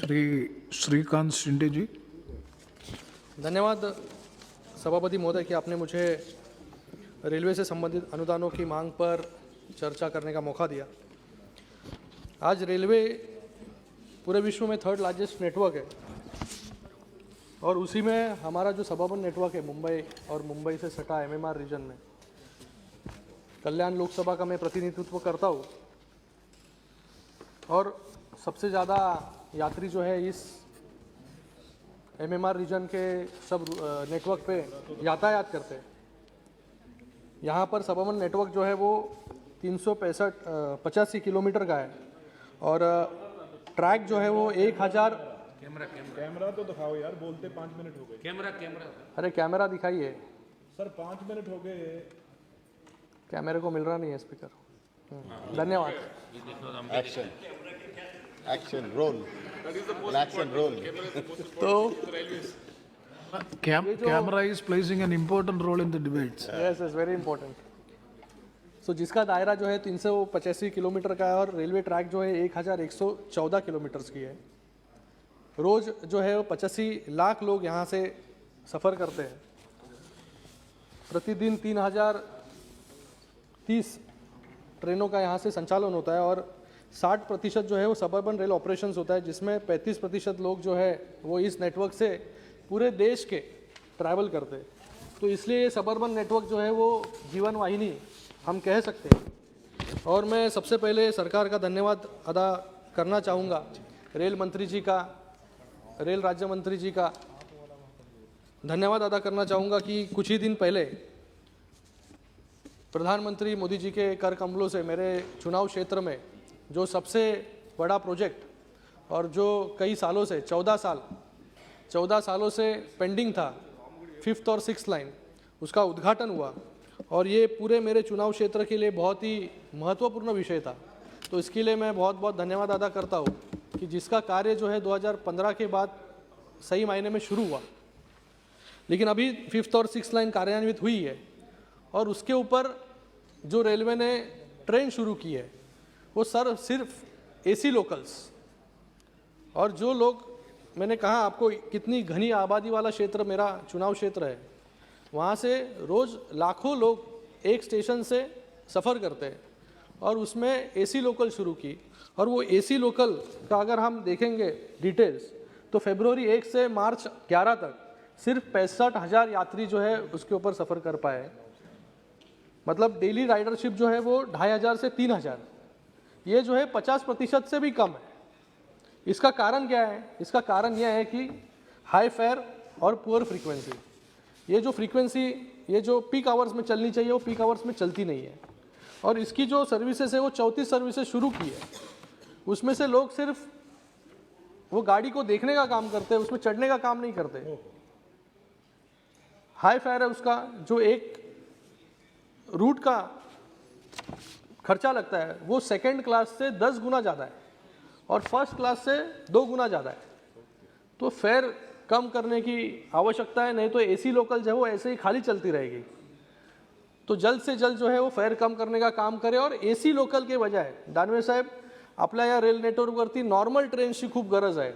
श्री श्रीकांत शिंदे जी। धन्यवाद सभापति महोदय कि आपने मुझे रेलवे से संबंधित अनुदानों की मांग पर चर्चा करने का मौका दिया। आज रेलवे पूरे विश्व में 3rd लार्जेस्ट नेटवर्क है और उसी में हमारा जो सबअर्बन नेटवर्क है मुंबई और मुंबई से सटा MMR रीजन में कल्याण लोकसभा का मैं प्रतिनिधित्व करता हूँ और सबसे ज़्यादा यात्री जो है इस MMR रीजन के सब नेटवर्क पे यातायात करते हैं। यहाँ पर सबअर्बन नेटवर्क जो है वो 385 किलोमीटर का है और ट्रैक जो है वो 1000। कैमरा तो दिखाओ यार, बोलते 5 मिनट हो गए। कैमरा अरे कैमरा दिखाइए सर, 5 मिनट हो गए। कैमरे को मिल रहा नहीं है स्पीकर। धन्यवाद। Action roll, action roll. तो Camera is playing an important role in the debates. Yes is very important. So जिसका दायरा जो है 385 किलोमीटर का है और रेलवे ट्रैक जो है 1114 किलोमीटर्स की है। रोज़ जो है 85 लाख लोग यहाँ से सफ़र करते हैं। प्रतिदिन 3030 ट्रेनों का यहाँ से संचालन होता है और 60% जो है वो सबअर्बन रेल ऑपरेशंस होता है, जिसमें 35% लोग जो है वो इस नेटवर्क से पूरे देश के ट्रैवल करते हैं। तो इसलिए सबअर्बन नेटवर्क जो है वो जीवन वाहिनी हम कह सकते हैं। और मैं सबसे पहले सरकार का धन्यवाद अदा करना चाहूँगा, रेल मंत्री जी का, रेल राज्य मंत्री जी का धन्यवाद अदा करना चाहूँगा कि कुछ ही दिन पहले प्रधानमंत्री मोदी जी के कर कमलों से मेरे चुनाव क्षेत्र में जो सबसे बड़ा प्रोजेक्ट और जो कई सालों से 14 सालों से पेंडिंग था, 5th और 6th लाइन, उसका उद्घाटन हुआ और ये पूरे मेरे चुनाव क्षेत्र के लिए बहुत ही महत्वपूर्ण विषय था। तो इसके लिए मैं बहुत बहुत धन्यवाद अदा करता हूँ कि जिसका कार्य जो है 2015 के बाद सही मायने में शुरू हुआ, लेकिन अभी 5th और 6th लाइन कार्यान्वित हुई है और उसके ऊपर जो रेलवे ने ट्रेन शुरू की है वो सिर्फ AC लोकल्स। और जो लोग, मैंने कहा आपको कितनी घनी आबादी वाला क्षेत्र मेरा चुनाव क्षेत्र है, वहाँ से रोज़ लाखों लोग एक स्टेशन से सफ़र करते हैं और उसमें AC लोकल शुरू की। और वो AC लोकल का अगर हम देखेंगे डिटेल्स तो फरवरी 1 से मार्च 11 तक सिर्फ 65,000 यात्री जो है उसके ऊपर सफ़र कर पाए। मतलब डेली राइडरशिप जो है वो 2,500 से 3,000, ये जो है 50% से भी कम है। इसका कारण क्या है? इसका कारण यह है कि हाई फेयर और पुअर फ्रीक्वेंसी। ये जो फ्रीक्वेंसी, ये जो पीक आवर्स में चलनी चाहिए वो पीक आवर्स में चलती नहीं है। और इसकी जो सर्विसेज है वो 34 सर्विसेज शुरू की है, उसमें से लोग सिर्फ वो गाड़ी को देखने का काम करते हैं, उसमें चढ़ने का काम नहीं करते। हाई फेयर है उसका, जो एक रूट का खर्चा लगता है वो सेकंड क्लास से 10 गुना ज़्यादा है और फर्स्ट क्लास से 2 गुना ज़्यादा है। तो फेयर कम करने की आवश्यकता है, नहीं तो AC लोकल जो है वो ऐसे ही खाली चलती रहेगी। तो जल्द से जल्द जो है वो फेयर कम करने का काम करे और AC लोकल के बजाय दानवे साहेब आपल्या या रेल नेटवर्कवरती नॉर्मल ट्रेन्सची खूप गरज आहे।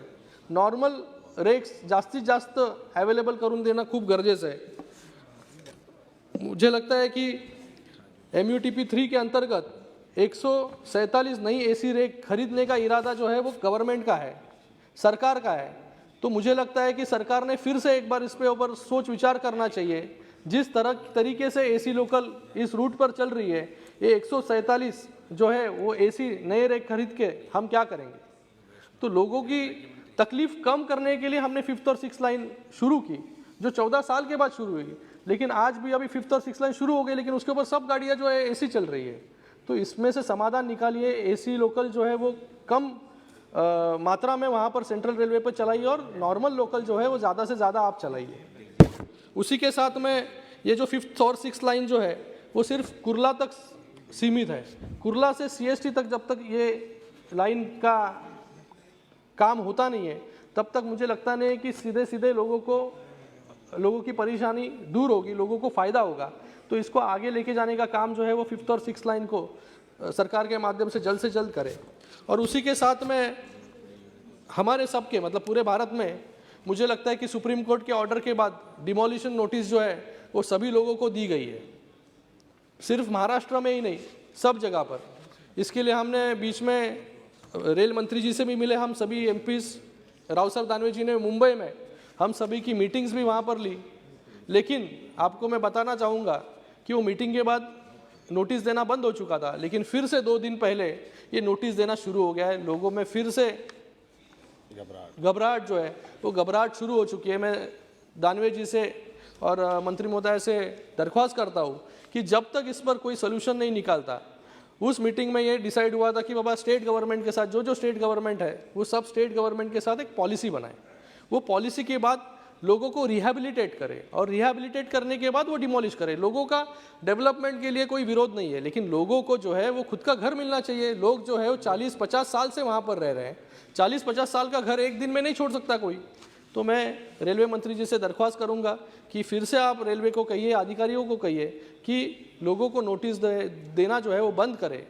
नॉर्मल रेक्स जास्तीत जास्त अवेलेबल करून देणं खूप गरजेचं आहे। मुझे लगता है कि MUTP 3 के अंतर्गत 147 नई AC रेक खरीदने का इरादा जो है वो गवर्नमेंट का है, सरकार का है। तो मुझे लगता है कि सरकार ने फिर से एक बार इस पे ऊपर सोच विचार करना चाहिए। जिस तरीके से AC लोकल इस रूट पर चल रही है, ये 147 जो है वो AC नए रेक खरीद के हम क्या करेंगे? तो लोगों की तकलीफ कम करने के लिए हमने 5th और 6th लाइन शुरू की, जो 14 साल के बाद शुरू हुई। लेकिन आज भी अभी 5th और 6th लाइन शुरू हो गई, लेकिन उसके ऊपर सब गाड़ियाँ जो है AC चल रही है। तो इसमें से समाधान निकालिए, AC लोकल जो है वो कम मात्रा में वहाँ पर सेंट्रल रेलवे पर चलाइए और नॉर्मल लोकल जो है वो ज़्यादा से ज़्यादा आप चलाइए। उसी के साथ में ये जो 5th और 6th लाइन जो है वो सिर्फ कुर्ला तक सीमित है। कुर्ला से CST तक जब तक ये लाइन का काम होता नहीं है तब तक मुझे लगता नहीं है कि सीधे सीधे लोगों की परेशानी दूर होगी, लोगों को फ़ायदा होगा। तो इसको आगे लेके जाने का काम जो है वो 5th और 6th लाइन को सरकार के माध्यम से जल्द करे। और उसी के साथ में हमारे सबके मतलब पूरे भारत में मुझे लगता है कि सुप्रीम कोर्ट के ऑर्डर के बाद डिमोलिशन नोटिस जो है वो सभी लोगों को दी गई है, सिर्फ महाराष्ट्र में ही नहीं, सब जगह पर। इसके लिए हमने बीच में रेल मंत्री जी से भी मिले, हम सभी एमपीज, राव साहब दानवे जी ने मुंबई में हम सभी की मीटिंग्स भी वहाँ पर ली। लेकिन आपको मैं बताना चाहूँगा कि वो मीटिंग के बाद नोटिस देना बंद हो चुका था, लेकिन फिर से 2 दिन पहले ये नोटिस देना शुरू हो गया है। लोगों में फिर से घबराहट जो है वो घबराहट शुरू हो चुकी है। मैं दानवे जी से और मंत्री महोदय से दरख्वास्त करता हूँ कि जब तक इस पर कोई सोल्यूशन नहीं निकालता, उस मीटिंग में ये डिसाइड हुआ था कि बाबा स्टेट गवर्नमेंट के साथ जो स्टेट गवर्नमेंट है वो सब स्टेट गवर्नमेंट के साथ एक पॉलिसी बनाए, वो पॉलिसी के बाद लोगों को रिहैबिलिटेट करे और रिहैबिलिटेट करने के बाद वो डिमोलिश करे। लोगों का डेवलपमेंट के लिए कोई विरोध नहीं है, लेकिन लोगों को जो है वो खुद का घर मिलना चाहिए। लोग जो है वो 40-50 साल से वहाँ पर रह रहे हैं, 40-50 साल का घर एक दिन में नहीं छोड़ सकता कोई। तो मैं रेलवे मंत्री जी से दरख्वास्त करूँगा कि फिर से आप रेलवे को कहिए, अधिकारियों को कहिए कि लोगों को नोटिस देना जो है वो बंद करे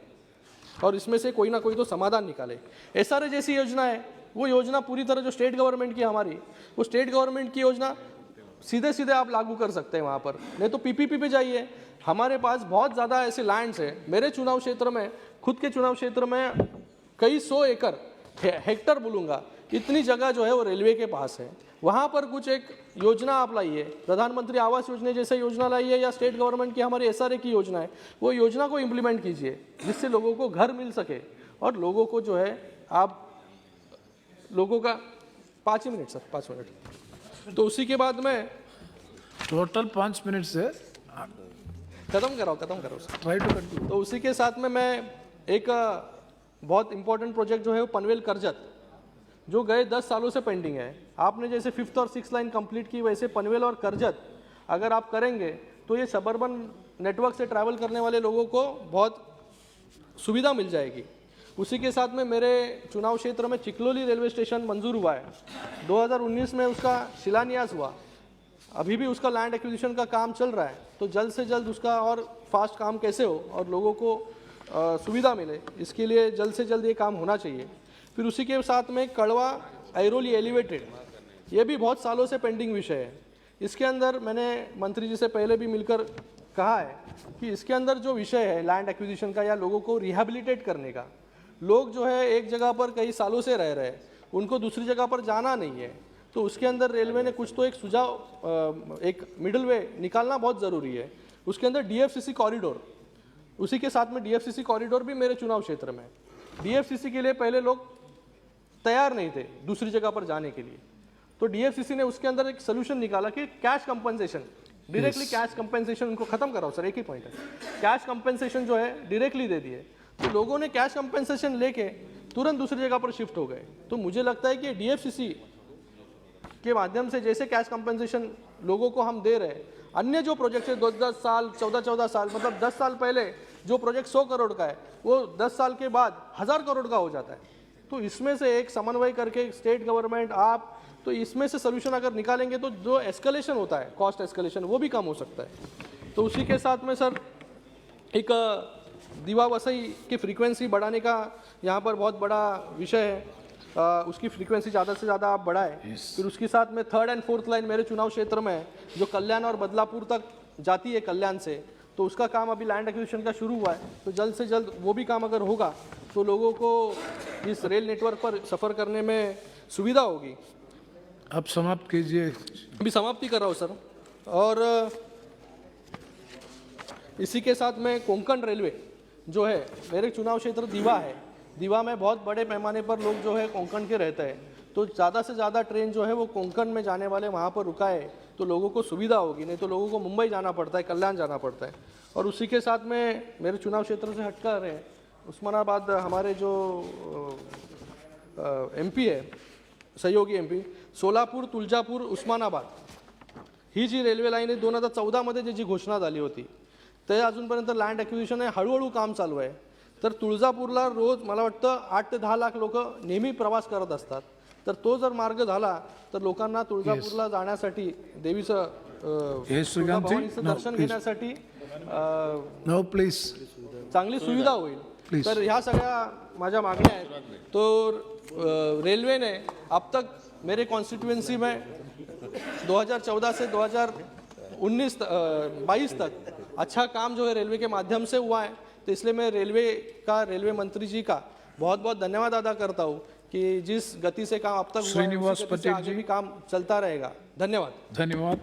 और इसमें से कोई ना कोई तो समाधान निकाले। SRA जैसी योजना है, वो योजना पूरी तरह जो स्टेट गवर्नमेंट की हमारी, वो स्टेट गवर्नमेंट की योजना सीधे सीधे आप लागू कर सकते हैं वहाँ पर, नहीं तो PPP पे जाइए। हमारे पास बहुत ज़्यादा ऐसे लैंड्स हैं, मेरे चुनाव क्षेत्र में, खुद के चुनाव क्षेत्र में कई 100 एकड़ हेक्टर बोलूँगा, इतनी जगह जो है वो रेलवे के पास है। वहाँ पर कुछ एक योजना आप लाइए, प्रधानमंत्री आवास योजना जैसे योजना लाइए, या स्टेट गवर्नमेंट की हमारी SRA की योजना है, वो योजना को इम्प्लीमेंट कीजिए जिससे लोगों को घर मिल सके और लोगों को जो है आप लोगों का 5 मिनट सर, 5 मिनट। तो उसी के बाद में टोटल 5 मिनट से खत्म कराओ सर। Try to continue. तो उसी के साथ में मैं एक बहुत इंपॉर्टेंट प्रोजेक्ट जो है वो पनवेल करजत, जो गए 10 सालों से पेंडिंग है। आपने जैसे 5th और 6th लाइन कंप्लीट की, वैसे पनवेल और करजत अगर आप करेंगे तो ये सबर्बन नेटवर्क से ट्रैवल करने वाले लोगों को बहुत सुविधा मिल जाएगी। उसी के साथ में मेरे चुनाव क्षेत्र में चिकलोली रेलवे स्टेशन मंजूर हुआ है, 2019 में उसका शिलान्यास हुआ, अभी भी उसका लैंड एक्विजिशन का काम चल रहा है। तो जल्द से जल्द उसका और फास्ट काम कैसे हो और लोगों को सुविधा मिले, इसके लिए जल्द से जल्द ये काम होना चाहिए। फिर उसी के साथ में कड़वा ऐरोली एलिवेटेड, ये भी बहुत सालों से पेंडिंग विषय है। इसके अंदर मैंने मंत्री जी से पहले भी मिलकर कहा है कि इसके अंदर जो विषय है लैंड एक्विजिशन का या लोगों को रिहैबिलिटेट करने का, लोग जो है एक जगह पर कई सालों से रह रहे हैं, उनको दूसरी जगह पर जाना नहीं है, तो उसके अंदर रेलवे ने कुछ तो एक सुझाव, एक मिडल वे निकालना बहुत ज़रूरी है। उसके अंदर DFCC कॉरिडोर, उसी के साथ में DFCC कॉरिडोर भी मेरे चुनाव क्षेत्र में। DFCC के लिए पहले लोग तैयार नहीं थे दूसरी जगह पर जाने के लिए, तो DFCC ने उसके अंदर एक सोल्यूशन निकाला कि cash compensation, directly cash compensation उनको खत्म कराओ सर, एक ही पॉइंट है, कैश कंपनसेशन जो है डायरेक्टली दे दिए। तो लोगों ने कैश कंपनसेशन लेके तुरंत दूसरी जगह पर शिफ्ट हो गए। तो मुझे लगता है कि DFCC के माध्यम से जैसे कैश कंपनसेशन लोगों को हम दे रहे हैं, अन्य जो प्रोजेक्ट है 10-10 साल, 14-14 साल, मतलब 10 साल पहले जो प्रोजेक्ट 100 करोड़ का है वो 10 साल के बाद 1000 करोड़ का हो जाता है। तो इसमें से एक समन्वय करके स्टेट गवर्नमेंट, आप, तो इसमें से सोल्यूशन अगर निकालेंगे तो जो एस्केलेशन होता है, कॉस्ट एस्केलेशन, वो भी कम हो सकता है। तो उसी के साथ में सर एक दीवा वसई की फ्रीक्वेंसी बढ़ाने का यहाँ पर बहुत बड़ा विषय है, उसकी फ्रीक्वेंसी ज़्यादा से ज़्यादा आप बढ़ाएं। फिर उसके साथ में 3rd और 4th लाइन मेरे चुनाव क्षेत्र में है, जो कल्याण और बदलापुर तक जाती है कल्याण से, तो उसका काम अभी लैंड एक्विजिशन का शुरू हुआ है। तो जल्द से जल्द वो भी काम अगर होगा तो लोगों को इस रेल नेटवर्क पर सफ़र करने में सुविधा होगी। अब समाप्त कीजिए। अभी समाप्ति कर रहा हूँ सर। और इसी के साथ में कोंकण रेलवे जो है, मेरे चुनाव क्षेत्र दीवा है, दीवा में बहुत बड़े पैमाने पर लोग जो है कोंकण के रहते हैं, तो ज़्यादा से ज़्यादा ट्रेन जो है वो कोंकण में जाने वाले वहाँ पर रुकाए तो लोगों को सुविधा होगी, नहीं तो लोगों को मुंबई जाना पड़ता है, कल्याण जाना पड़ता है। और उसी के साथ में मेरे चुनाव क्षेत्र से हटकर है उस्मानाबाद, हमारे जो MP है, सहयोगी MP, सोलापूर, तुळजापूर, उस्मानाबाद ही जी रेल्वे लाईन आहे 2014 जी घोषणा झाली होती, ते अजूनपर्यंत लँड ॲक्विजिशन आहे, हळूहळू काम चालू आहे। तर तुळजापूरला रोज मला वाटतं 8 ते 10 लाख लोक नेहमी प्रवास करत असतात, तर तो जर मार्ग झाला तर लोकांना तुळजापूरला जाण्यासाठी, देवीचं भवानीचं दर्शन घेण्यासाठी प्लीज चांगली सुविधा होईल। तर ह्या सगळ्या माझ्या मागण्या आहेत। तो रेलवे ने अब तक मेरे कॉन्स्टिट्यूएंसी में 2014 से 2019-22 तक अच्छा काम जो है रेलवे के माध्यम से हुआ है, तो इसलिए मैं रेलवे मंत्री जी का बहुत बहुत धन्यवाद अदा करता हूँ कि जिस गति से काम अब तक हुआ है, उसी श्रीनिवास गति से पटेल आगे जी। भी काम चलता रहेगा। धन्यवाद। धन्यवाद।